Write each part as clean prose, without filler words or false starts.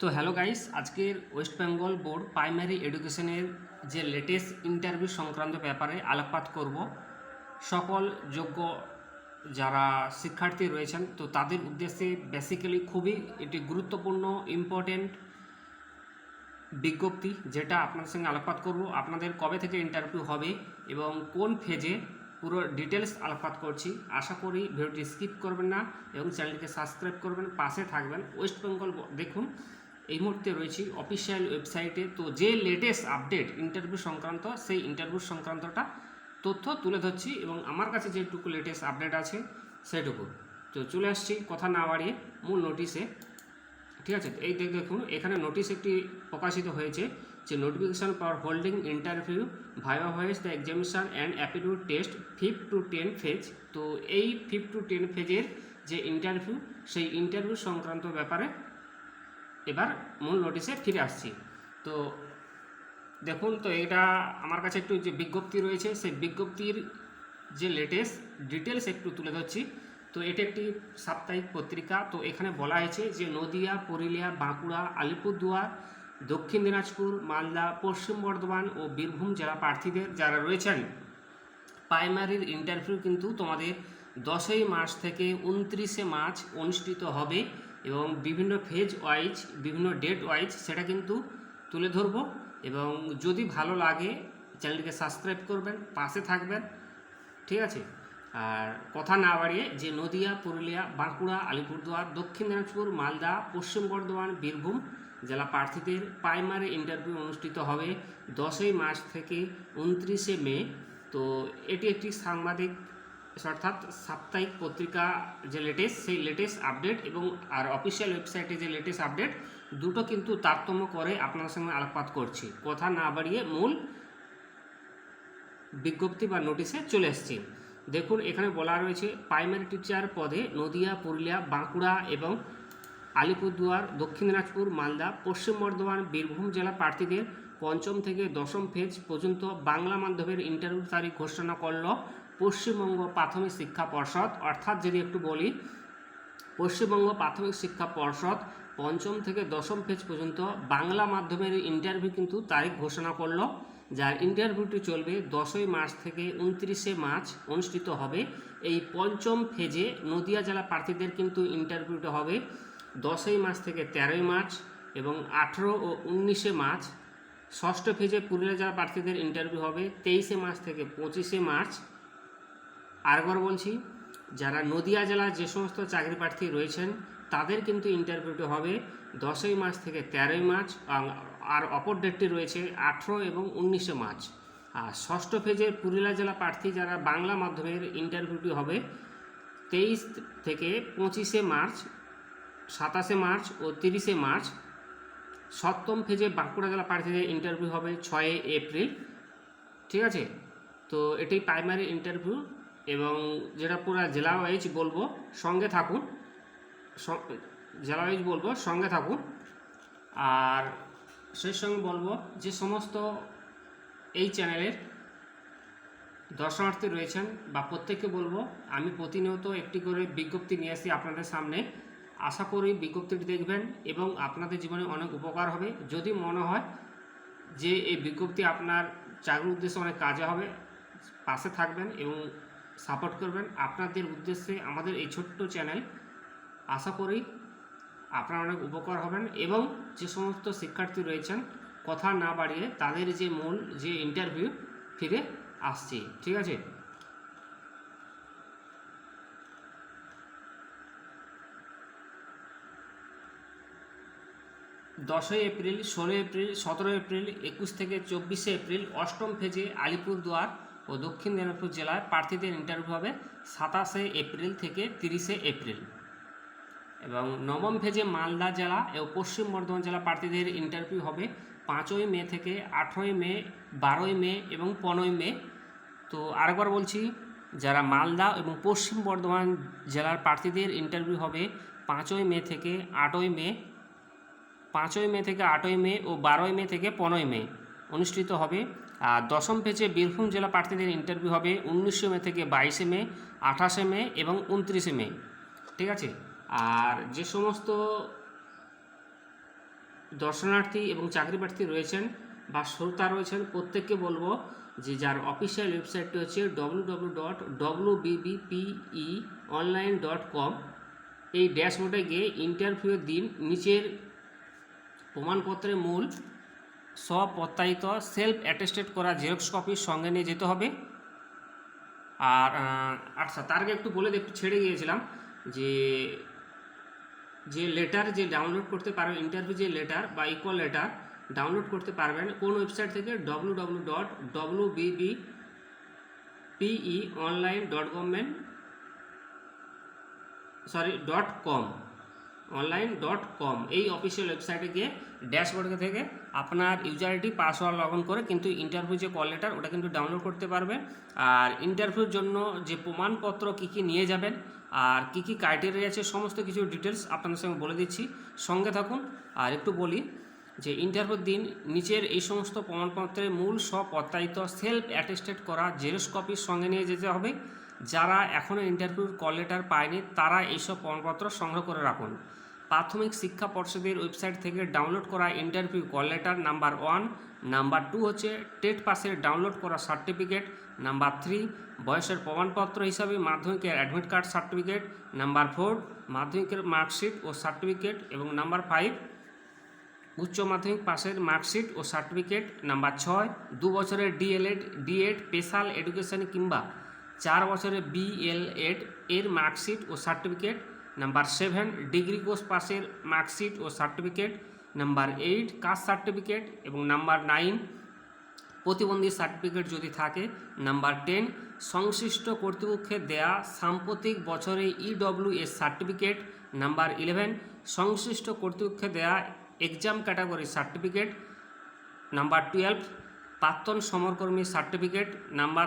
তো hello guys, আজকের West Bengal board primary এডুকেশনের যে লেটেস্ট ইন্টারভিউ সংক্রান্ত ব্যাপারে আলোকপাত করব। সকল যোগ্য যারা শিক্ষার্থী রয়েছেন তো তাদের উদ্দেশ্যে বেসিক্যালি খুবই এটি গুরুত্বপূর্ণ ইম্পর্টেন্ট বিজ্ঞপ্তি, যেটা আপনাদের সঙ্গে আলোকপাত করব। আপনাদের কবে থেকে ইন্টারভিউ হবে এবং কোন ফেজে পুরো ডিটেলস আলোকপাত করছি। আশা করি ভিডিওটি স্কিপ করবেন না এবং চ্যানেলটিকে সাবস্ক্রাইব করবেন, পাশে থাকবেন। ওয়েস্ট বেঙ্গল দেখুন, এই মুহূর্তে রয়েছি অফিসিয়াল ওয়েবসাইটে। তো যে লেটেস্ট আপডেট ইন্টারভিউ সংক্রান্ত, সেই ইন্টারভিউ সংক্রান্তটা তথ্য তুলে ধরছি এবং আমার কাছে যেটুকু লেটেস্ট আপডেট আছে সেটুকু। তো চলে আসছি কথা না বাড়িয়ে মূল নোটিশে। ঠিক আছে, এই দেখুন, এখানে নোটিশ একটি প্রকাশিত হয়েছে যে notification for holding interview viva voice the examination and aptitude test 5 to 10 phase. তো এই 5 to 10 ফেজের যে ইন্টারভিউ, সেই ইন্টারভিউ সংক্রান্ত ব্যাপারে এবার মূল নোটিশে ফিরে আসছি। তো দেখুন, তো এটা আমার কাছে একটু যে বিজ্ঞপ্তি রয়েছে, সেই বিজ্ঞপ্তির যে লেটেস্ট ডিটেলস একটু তুলে ধরছি। তো এটা একটি সাপ্তাহিক পত্রিকা। তো এখানে বলা হয়েছে যে নদিয়া, পুরুলিয়া, বাঁকুড়া, আলিপুরদুয়ার, দক্ষিণ দিনাজপুর, মালদা, পশ্চিম বর্ধমান ও বীরভূম জেলা প্রার্থীদের যারা রয়েছেন প্রাইমারির ইন্টারভিউ কিন্তু তোমাদের 10ই মার্চ থেকে 29শে মার্চ অনুষ্ঠিত হবে এবং বিভিন্ন ফেজ ওয়াইজ, বিভিন্ন ডেট ওয়াইজ সেটা কিন্তু তুলে ধরবো। এবং যদি ভালো লাগে চ্যানেলটিকে সাবস্ক্রাইব করবেন, পাশে থাকবেন। ঠিক আছে, আর কথা না বাড়িয়ে যে নদিয়া, পুরুলিয়া, বাঁকুড়া, আলিপুরদুয়ার, দক্ষিণ দিনাজপুর, মালদা, পশ্চিম বর্ধমান, বীরভূম জেলা প্রার্থীদের প্রাইমারি ইন্টারভিউ অনুষ্ঠিত হবে 10ই মার্চ থেকে 29শে মে। তো এটি একটি সাংবাদিক অর্থাৎ সাপ্তাহিক পত্রিকা যে লেটেস্ট, সেই লেটেস্ট আপডেট এবং আর অফিসিয়াল ওয়েবসাইটে যে লেটেস্ট আপডেট, দুটো কিন্তু তারতম্য করে আপনার সঙ্গে আলোকপাত করছি। কথা না বাড়িয়ে মূল বিজ্ঞপ্তি বা নোটিশে চলে এসেছি। দেখুন, এখানে বলা রয়েছে প্রাইমারি টিচার পদে নদিয়া, পুরুলিয়া, বাঁকুড়া এবং আলিপুরদুয়ার, দক্ষিণ দিনাজপুর, মালদা, পশ্চিম বর্ধমান, বীরভূম জেলা প্রার্থীদের 5ম থেকে 10ম ফেজ পর্যন্ত বাংলা মাধ্যমের ইন্টারভিউ তারিখ ঘোষণা করল পশ্চিমবঙ্গ প্রাথমিক শিক্ষা পর্ষদ। অর্থাৎ যদি একটু বলি, পশ্চিমবঙ্গ প্রাথমিক শিক্ষা পর্ষদ 5ম থেকে 10ম ফেজ পর্যন্ত বাংলা মাধ্যমের ইন্টারভিউ কিন্তু তারিখ ঘোষণা করল, যার ইন্টারভিউটি চলবে 10ই মার্চ থেকে 29শে মার্চ অনুষ্ঠিত হবে। এই 5ম ফেজে নদিয়া জেলা প্রার্থীদের কিন্তু ইন্টারভিউটা হবে 10ই মার্চ থেকে 13ই মার্চ এবং 18 ও 19শে মার্চ। 6ষ্ঠ ফেজে পুরুলিয়া জেলা প্রার্থীদের ইন্টারভিউ হবে 23শে মার্চ থেকে 25শে মার্চ। আরেকবার বলছি, যারা নদিয়া জেলার যে সমস্ত চাকরি প্রার্থী রয়েছেন তাদের কিন্তু ইন্টারভিউটি হবে 10ই মার্চ থেকে 13ই মার্চ, আর অপর ডেটটি রয়েছে 18 এবং 19শে মার্চ। আর 6ষ্ঠ ফেজের পুরুলিয়া জেলা প্রার্থী যারা বাংলা মাধ্যমের ইন্টারভিউটি হবে 23 থেকে 25শে মার্চ, 27শে মার্চ ও 30শে মার্চ। 7ম ফেজে বাঁকুড়া জেলা প্রার্থীদের ইন্টারভিউ হবে 6 এপ্রিল। ঠিক আছে, তো এটি প্রাইমারি ইন্টারভিউ এবং যেটা পুরো জেলা ওয়াইজ বলবো, সঙ্গে থাকুন, জেলা ওয়াইজ বলবো, সঙ্গে থাকুন। আর সেই সঙ্গে বলবো যে সমস্ত এই চ্যানেলের দর্শনার্থী রয়েছেন বা প্রত্যেককে বলবো, আমি প্রতিনিয়ত একটি করে বিজ্ঞপ্তি নিয়ে আসি আপনাদের সামনে। আশা করি বিজ্ঞপ্তিটি দেখবেন এবং আপনাদের জীবনে অনেক উপকার হবে। যদি মনে হয় যে এই বিজ্ঞপ্তি আপনার চাকরির উদ্দেশ্যে অনেক কাজে হবে, পাশে থাকবেন এবং সাপোর্ট করবেন। আপনাদের উদ্দেশ্যে আমাদের এই ছোট্ট চ্যানেল, আশা করি আপনারা অনেক উপকার হবেন। এবং যে সমস্ত শিক্ষার্থী রয়েছেন, কথা না বাড়িয়ে তাদের যে মূল যে ইন্টারভিউ ফিরে আসছি। ঠিক আছে, 10ই এপ্রিল, 16 এপ্রিল, 17 এপ্রিল, 21 থেকে 24শে এপ্রিল। 8ম ফেজে আলিপুরদুয়ার ও দক্ষিণ দিনাজপুর জেলায় প্রার্থীদের ইন্টারভিউ হবে 27শে এপ্রিল থেকে 30শে এপ্রিল। এবং 9ম ফেজে মালদা জেলা ও পশ্চিম বর্ধমান জেলা প্রার্থীদের ইন্টারভিউ হবে 5ই মে থেকে 18ই মে, 12ই মে এবং 15ই মে। তো আরেকবার বলছি, যারা মালদা এবং পশ্চিম বর্ধমান জেলার প্রার্থীদের ইন্টারভিউ হবে 5ই মে থেকে 8ই মে, 5ই মে থেকে 8ই মে ও 12ই মে থেকে 15ই মে অনুষ্ঠিত হবে। আর 10ম ফেজে বীরভূম জেলা প্রার্থীদের ইন্টারভিউ হবে 19শে মে থেকে 22শে মে, 28শে মে এবং 29শে মে। ঠিক আছে, আর যে সমস্ত দর্শনার্থী এবং চাকরি প্রার্থী রয়েছেন বা শ্রোতা রয়েছেন প্রত্যেককে বলবো যে যার অফিসিয়াল ওয়েবসাইটটি হচ্ছে www.wbbeonline.com, এই ড্যাশবোর্ডে গিয়ে ইন্টারভিউয়ের দিন নিচের প্রমাণপত্রের মূল স্বপ্রত্যায়িত সেলফ অ্যাটেস্টেড করা জেরক্স কপির সঙ্গে নিয়ে যেতে হবে। আর আচ্ছা, তার আগে একটু বলে একটু ছেড়ে গিয়েছিলাম যে লেটার যে ডাউনলোড করতে পারবেন, ইন্টারভিউ যে লেটার বা ইকুয়াল লেটার ডাউনলোড করতে পারবেন কোন ওয়েবসাইট থেকে, www.online.com এই অফিসিয়াল ওয়েবসাইটে গিয়ে ড্যাশবোর্ড থেকে আপনার user ID password log in করে কিন্তু ইন্টারভিউ যে কল লেটার ওটা কিন্তু ডাউনলোড করতে পারবেন। আর ইন্টারভিউর জন্য যে প্রমাণপত্র কী কী নিয়ে যাবেন আর কী কী ক্রাইটেরিয়া আছে সমস্ত কিছু ডিটেলস আপনাদের সঙ্গে বলে দিচ্ছি, সঙ্গে থাকুন। আর একটু বলি যে ইন্টারভিউর দিন নিচের এই সমস্ত প্রমাণপত্রের মূল স্বপ্রত্যায়িত সেলফ অ্যাটেস্টেড করা জেরক্স কপির সঙ্গে নিয়ে যেতে হবে। যারা এখনও ইন্টারভিউর কল লেটার পায়নি তারা এইসব প্রমাণপত্র সংগ্রহ করে রাখুন। প্রাথমিক শিক্ষা পর্ষদের ওয়েবসাইট থেকে ডাউনলোড করা interview call letter number 1, number 2 হচ্ছে টেট পাসের ডাউনলোড করা সার্টিফিকেট, নাম্বার 3 বয়সের প্রমাণপত্র হিসাবে মাধ্যমিকের অ্যাডমিট কার্ড সার্টিফিকেট, নাম্বার 4 মাধ্যমিকের মার্কশিট ও সার্টিফিকেট এবং নাম্বার 5 উচ্চ মাধ্যমিক পাসের মার্কশিট ও সার্টিফিকেট, নাম্বার 6 2 বছরের ডিএলএড ডিএড স্পেশাল এডুকেশন কিংবা 4 বছরের বিএলএড এর মার্কশিট ও সার্টিফিকেট, নাম্বার 7 ডিগ্রি কোর্স পাসের মার্কশিট ও সার্টিফিকেট, নাম্বার 8 কাস্ট সার্টিফিকেট এবং নাম্বার 9 প্রতিবন্ধী সার্টিফিকেট যদি থাকে, নাম্বার 10 সংশ্লিষ্ট কর্তৃপক্ষের দেয়া সাম্প্রতিক বছরে ইডব্লিউএস সার্টিফিকেট, নাম্বার 11 সংশ্লিষ্ট কর্তৃপক্ষের দেয়া এক্সাম ক্যাটাগরি সার্টিফিকেট, নাম্বার 12 প্রাক্তন সমরকর্মী সার্টিফিকেট, নাম্বার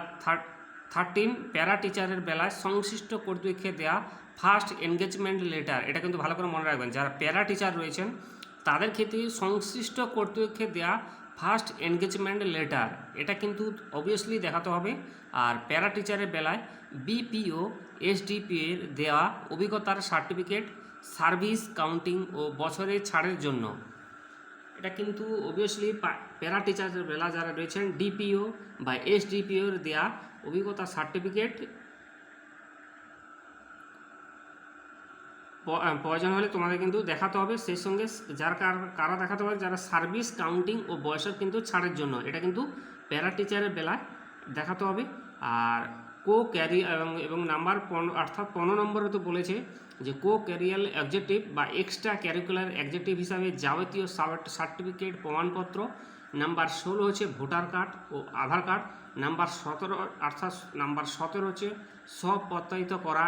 13 প্যারা টিচারের বেলায় সংশ্লিষ্ট কর্তৃপক্ষের দেয়া ফার্স্ট এনগেজমেন্ট লেটার। এটা কিন্তু ভালো করে মনে রাখবেন, যারা প্যারা টিচার রয়েছেন তাদের ক্ষেত্রে সংশ্লিষ্ট কর্তৃপক্ষের দেয়া ফার্স্ট এনগেজমেন্ট লেটার এটা কিন্তু অবভিয়াসলি দেখাতে হবে। আর প্যারা টিচারের বেলায় বিপিও এসডিপি এর দেওয়া অভিজ্ঞতার সার্টিফিকেট, সার্ভিস কাউন্টিং ও বছরের ছাড়ের জন্য এটা কিন্তু অবভিয়াসলি প্যারা টিচারের বেলা যারা রয়েছেন ডিপিও বা এসডিপিওর দেওয়া অভিজ্ঞতা সার্টিফিকেট প্রয়োজন হলে তোমাদের কিন্তু দেখাতে হবে। সেই সঙ্গে কারা দেখাতে হবে, যারা সার্ভিস কাউন্টিং ও বয়সের কিন্তু ছাড়ের জন্য এটা কিন্তু প্যারা টিচারের বেলায় দেখাতে হবে। আর কো ক্যারিয়ার এবং নাম্বার 15 অর্থাৎ 15 নম্বরে তো বলেছে যে কো ক্যারিয়ার অবজেক্টিভ বা এক্সট্রা ক্যারিকুলার অবজেক্টিভ হিসাবে যাবতীয় সার্টিফিকেট প্রমাণপত্র, নাম্বার 16 হচ্ছে ভোটার কার্ড ও আধার কার্ড, নাম্বার 17 হচ্ছে সব প্রত্যায়িত করা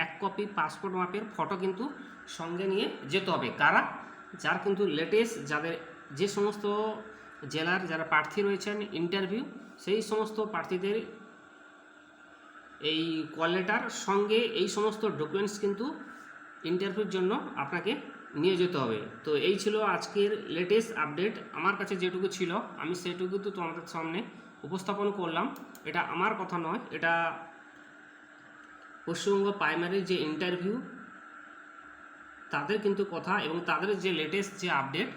এক কপি পাসপোর্ট মাপের ফটো কিন্তু সঙ্গে নিয়ে যেতে হবে। যার কিন্তু লেটেস্ট যাদের যে সমস্ত জেলার যারা প্রার্থী রয়েছেন ইন্টারভিউ সেই সমস্ত প্রার্থীদের এই কল লেটার সঙ্গে এই সমস্ত ডকুমেন্টস কিন্তু ইন্টারভিউর জন্য আপনাকে নিয়ে যেতে হবে। তো এই ছিল আজকের লেটেস্ট আপডেট। আমার কাছে যেটুকু ছিল আমি সেটুকু তো তোমাদের সামনে উপস্থাপন করলাম। এটা আমার কথা নয়, এটা পশ্চিমবঙ্গ প্রাইমারির যে ইন্টারভিউ তাদের কিন্তু কথা এবং তাদের যে লেটেস্ট যে আপডেট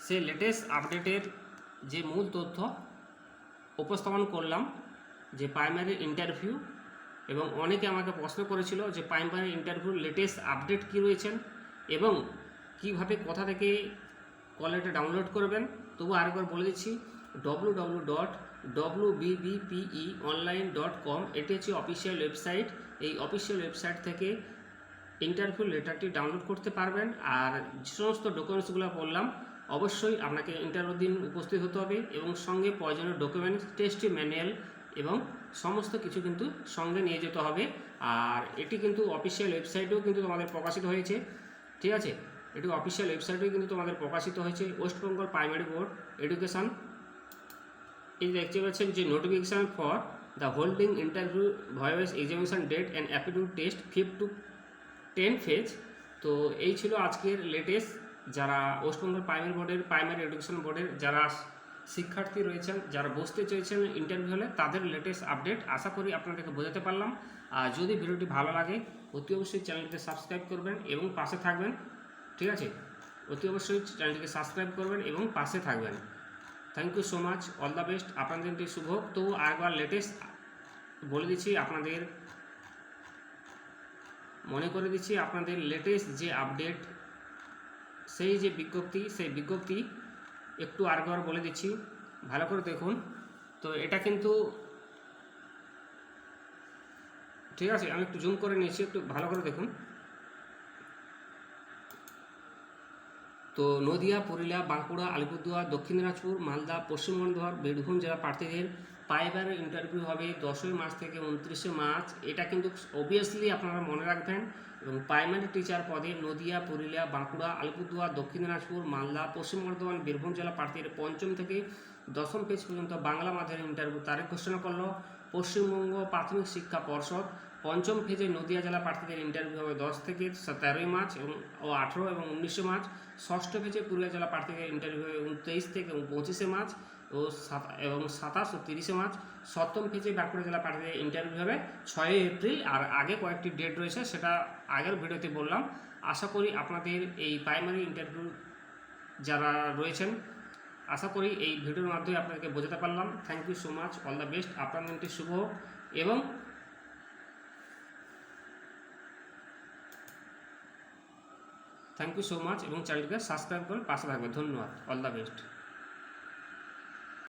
সেই লেটেস্ট আপডেটের যে মূল তথ্য উপস্থাপন করলাম যে প্রাইমারি ইন্টারভিউ। এবং অনেকে আমাকে প্রশ্ন করেছিল যে প্রাইমারি ইন্টারভিউর লেটেস্ট আপডেট কী রয়েছেন এবং কীভাবে কোথা থেকে কল লেটার ডাউনলোড করবেন। তবু আরেকবার বলে দিচ্ছি www.wbbeonline.com এটি হচ্ছে অফিসিয়াল ওয়েবসাইট। এই অফিসিয়াল ওয়েবসাইট থেকে ইন্টারভিউ লেটারটি ডাউনলোড করতে পারবেন। আর যে সমস্ত ডকুমেন্টসগুলো বললাম অবশ্যই আপনাকে ইন্টারভিউ দিন উপস্থিত হতে হবে এবং সঙ্গে প্রয়োজনীয় ডকুমেন্টস, টেস্ট ম্যানুয়াল এবং সমস্ত কিছু কিন্তু সঙ্গে নিয়ে যেতে হবে। আর এটি কিন্তু অফিসিয়াল ওয়েবসাইটেও কিন্তু তোমাদের প্রকাশিত হয়েছে, ঠিক আছে? এটি অফিসিয়াল ওয়েবসাইটেও কিন্তু তোমাদের প্রকাশিত হয়েছে। West Bengal primary board education এই দেখতে পাচ্ছেন যে notification for the holding interview voice examination date and aptitude test 5 to 10 phase. তো এই ছিল আজকের লেটেস্ট। যারা ওয়েস্ট বেঙ্গল প্রাইমারি এডুকেশন বোর্ডের যারা শিক্ষার্থী রয়েছেন, যারা বসতে চেয়েছেন ইন্টারভিউ হলে তাদের লেটেস্ট আপডেট আশা করি আপনাদেরকে বোঝাতে পারলাম। আর যদি ভিডিওটি ভালো লাগে অতি অবশ্যই চ্যানেলটিতে সাবস্ক্রাইব করবেন এবং পাশে থাকবেন, ঠিক আছে? অতি অবশ্যই চ্যানেলটিকে সাবস্ক্রাইব করবেন এবং পাশে থাকবেন। Thank you so much, all the best, আপনাদের দিনটি শুভ হোক। তো আরেকবার লেটেস্ট বলে দিচ্ছি, আপনাদের মনে করে দিচ্ছি, আপনাদের লেটেস্ট যে আপডেট, সেই যে বিজ্ঞপ্তি, সেই বিজ্ঞপ্তি একটু আরেকবার বলে দিচ্ছি, ভালো করে দেখুন। তো এটা কিন্তু ঠিক আছে, আমি একটু জুম করে নিয়েছি, একটু ভালো করে দেখুন। তো নদিয়া, পুরুলিয়া, বাঁকুড়া, আলিপুরদুয়ার, দক্ষিণ দিনাজপুর, মালদা, পশ্চিম বর্ধমান, বীরভূম জেলা প্রার্থীদের পাইবারের ইন্টারভিউ হবে 10ই মার্চ থেকে 29শে মার্চ। এটা কিন্তু অবভিয়াসলি আপনারা মনে রাখবেন। এবং প্রাইমারি টিচার পদে নদিয়া, পুরুলিয়া, বাঁকুড়া, আলিপুরদুয়ার, দক্ষিণ দিনাজপুর, মালদা, পশ্চিম বর্ধমান, বীরভূম জেলা প্রার্থীদের 5ম থেকে 10ম পেজ পর্যন্ত বাংলা মাধ্যমের ইন্টারভিউ তারিখ ঘোষণা করলো পশ্চিমবঙ্গ প্রাথমিক শিক্ষা পর্ষদ। 5ম ফেজে নদিয়া জেলা প্রার্থীদের ইন্টারভিউ হবে 10 থেকে 13ই মার্চ এবং 18 এবং 19শে মার্চ। 6ষ্ঠ ফেজে পুরুলিয়া জেলা প্রার্থীদের ইন্টারভিউ হবে 23 থেকে 25শে মার্চ এবং 27 ও 30শে মার্চ। 7ম ফেজে বাঁকুড়া জেলা প্রার্থীদের ইন্টারভিউ হবে 6ই এপ্রিল। আর আগে কয়েকটি ডেট রয়েছে, সেটা আগের ভিডিওতে বললাম। আশা করি আপনাদের এই প্রাইমারি ইন্টারভিউ যারা রয়েছেন, আশা করি এই ভিডিওর মাধ্যমে আপনাদেরকে বোঝাতে পারলাম। Thank you so much, all the best, আপনার দিনটি শুভ হোক এবং থ্যাংক ইউ সো মাচ এবং চ্যানেলটিকে সাবস্ক্রাইব করে পাশে থাকবে। ধন্যবাদ, অল দ্য বেস্ট।